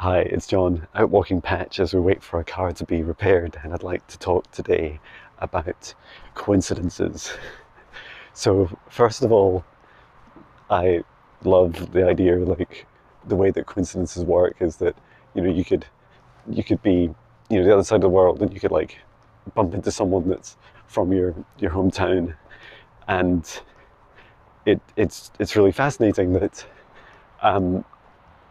Hi, it's John, out walking patch as we wait for a car to be repaired, and I'd like to talk today about coincidences. So first of all, I love the idea, like the way that coincidences work is that, you could be, the other side of the world, and you could like bump into someone that's from your hometown, and it's really fascinating that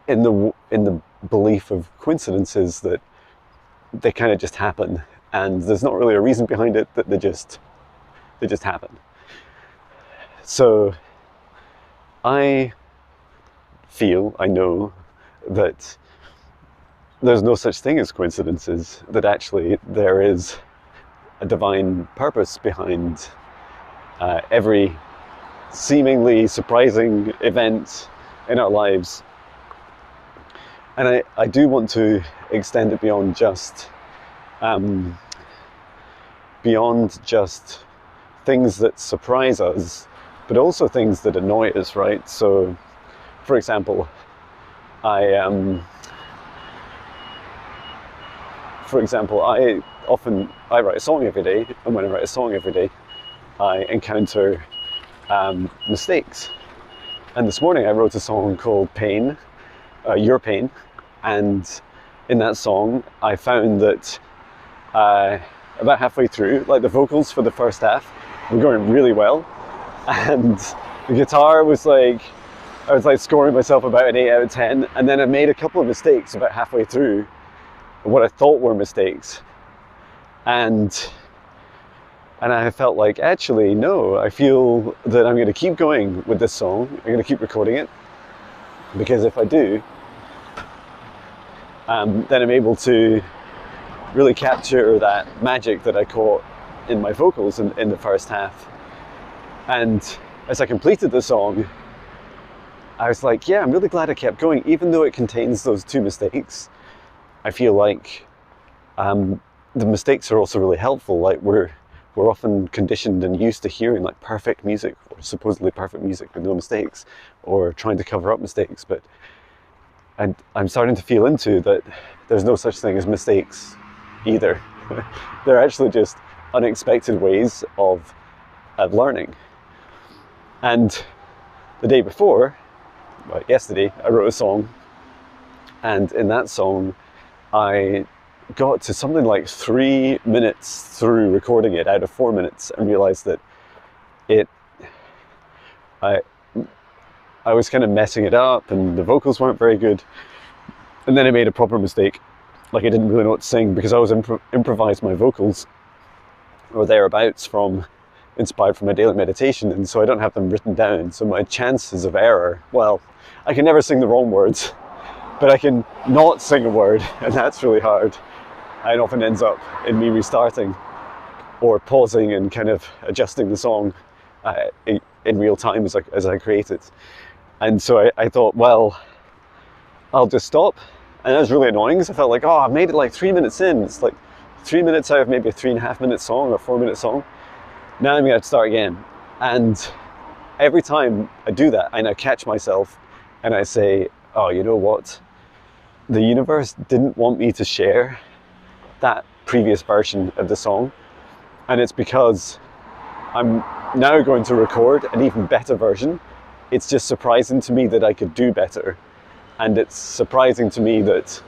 in the belief of coincidences that they kind of just happen, and there's not really a reason behind it, that they just happen. So I know that there's no such thing as coincidences, that actually there is a divine purpose behind every seemingly surprising event in our lives. And I do want to extend it beyond just things that surprise us, but also things that annoy us, right? So, for example, I write a song every day, and when I write a song every day, I encounter mistakes. And this morning I wrote a song called Pain, Your Pain, and in that song I found that about halfway through, like the vocals for the first half were going really well, and the guitar was like, I was like scoring myself about an 8 out of 10, and then I made a couple of mistakes about halfway through, what I thought were mistakes, and I felt like, actually no, I feel that I'm going to keep going with this song. I'm going to keep recording it, because if I do, then I'm able to really capture that magic that I caught in my vocals in the first half. And as I completed the song, I was like, yeah, I'm really glad I kept going, even though it contains those two mistakes. I feel like the mistakes are also really helpful. Like we're often conditioned and used to hearing like perfect music, or supposedly perfect music with no mistakes, or trying to cover up mistakes. But I'm starting to feel into that there's no such thing as mistakes either. They're actually just unexpected ways of learning. And the day before, well, yesterday, I wrote a song, and in that song I got to something like 3 minutes through recording it out of 4 minutes, and realized that I was kind of messing it up, and the vocals weren't very good. And then I made a proper mistake, like I didn't really know what to sing, because I was improvised my vocals, or thereabouts, inspired from my daily meditation, and so I don't have them written down. So my chances of error, well, I can never sing the wrong words, but I can not sing a word, and that's really hard. And often ends up in me restarting or pausing and kind of adjusting the song in real time as I create it. And so I thought, well, I'll just stop. And that was really annoying, because I felt like, oh, I made it like 3 minutes in. It's like 3 minutes out of maybe a 3.5 minute song or 4 minute song. Now I'm going to have to start again. And every time I do that, I now catch myself and I say, oh, you know what? The universe didn't want me to share that previous version of the song. And it's because I'm now going to record an even better version. It's just surprising to me that I could do better. And it's surprising to me that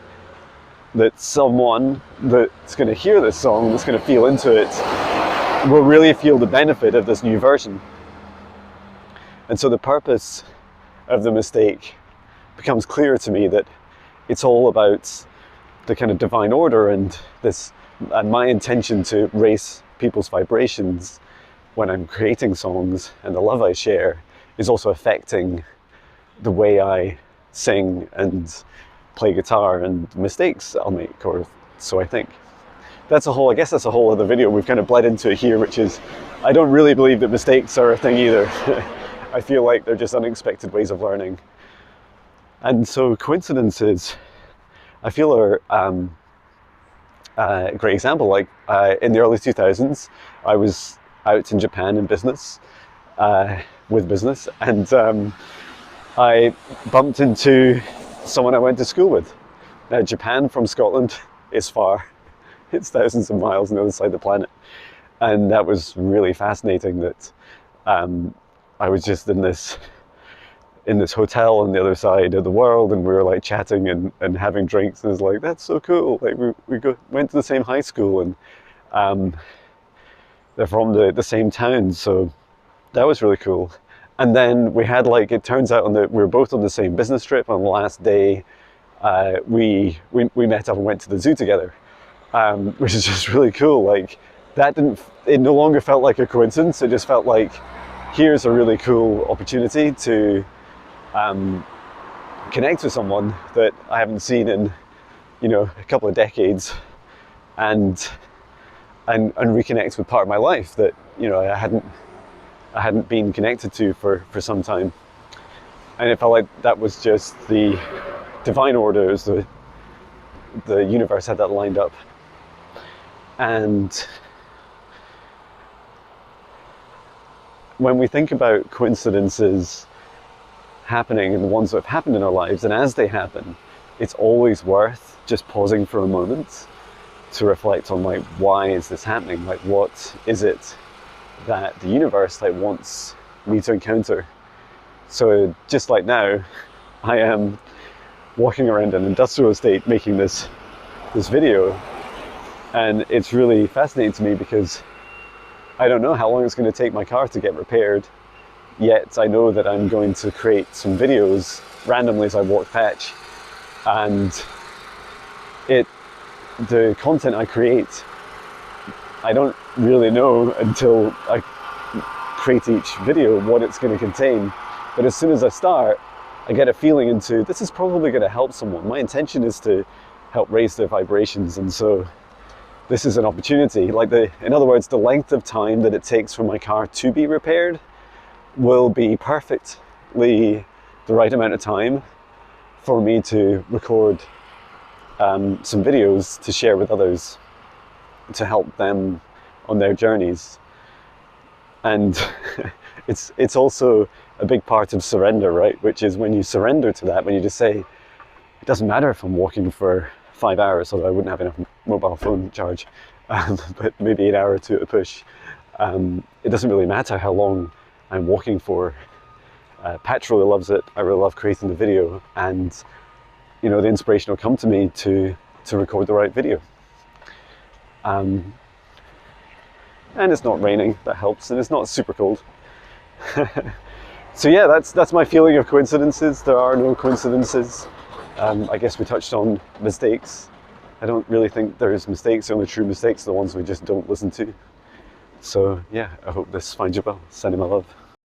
someone that's going to hear this song, that's going to feel into it, will really feel the benefit of this new version. And so the purpose of the mistake becomes clear to me, that it's all about the kind of divine order, and my intention to raise people's vibrations when I'm creating songs, and the love I share is also affecting the way I sing and play guitar, and mistakes I'll make, or so I think. I guess that's a whole other video. We've kind of bled into it here, which is, I don't really believe that mistakes are a thing either. I feel like they're just unexpected ways of learning. And so coincidences, I feel, are a great example. Like in the early 2000s, I was out in Japan in business, with business, and I bumped into someone I went to school with, Now, Japan from Scotland is far. It's thousands of miles on the other side of the planet. And that was really fascinating that I was just in this hotel on the other side of the world, and we were like chatting and having drinks, and it's like, that's so cool. Like went to the same high school, and they're from the same town, so that was really cool. And then we had, like, it turns out we were both on the same business trip. On the last day, we met up and went to the zoo together, which is just really cool. Like, it no longer felt like a coincidence. It just felt like, here's a really cool opportunity to connect with someone that I haven't seen in, a couple of decades, and reconnect with part of my life that, I hadn't been connected to for some time. And it felt like that was just the divine order. It was the universe had that lined up. And when we think about coincidences happening and the ones that have happened in our lives, and as they happen, it's always worth just pausing for a moment to reflect on, like, why is this happening? Like, what is it that the universe, like, wants me to encounter? So just like now, I am walking around an industrial estate making this video, and it's really fascinating to me because I don't know how long it's going to take my car to get repaired, yet I know that I'm going to create some videos randomly as I walk past, and the content I create, I don't really know until I create each video what it's going to contain. But as soon as I start, I get a feeling into, this is probably going to help someone. My intention is to help raise their vibrations, and so this is an opportunity. Like, in other words, the length of time that it takes for my car to be repaired will be perfectly the right amount of time for me to record some videos to share with others, to help them on their journeys. And it's also a big part of surrender, right? Which is when you surrender to that, when you just say, it doesn't matter if I'm walking for 5 hours, although I wouldn't have enough mobile phone charge, but maybe an hour or two at a push. It doesn't really matter how long I'm walking for. Pat really loves it. I really love creating the video, and the inspiration will come to me to record the right video. And it's not raining, that helps, and it's not super cold. So yeah, that's my feeling of coincidences. There are no coincidences. I guess we touched on mistakes. I don't really think there's mistakes. The only true mistakes are the ones we just don't listen to. So yeah, I hope this finds you well. Sending my love.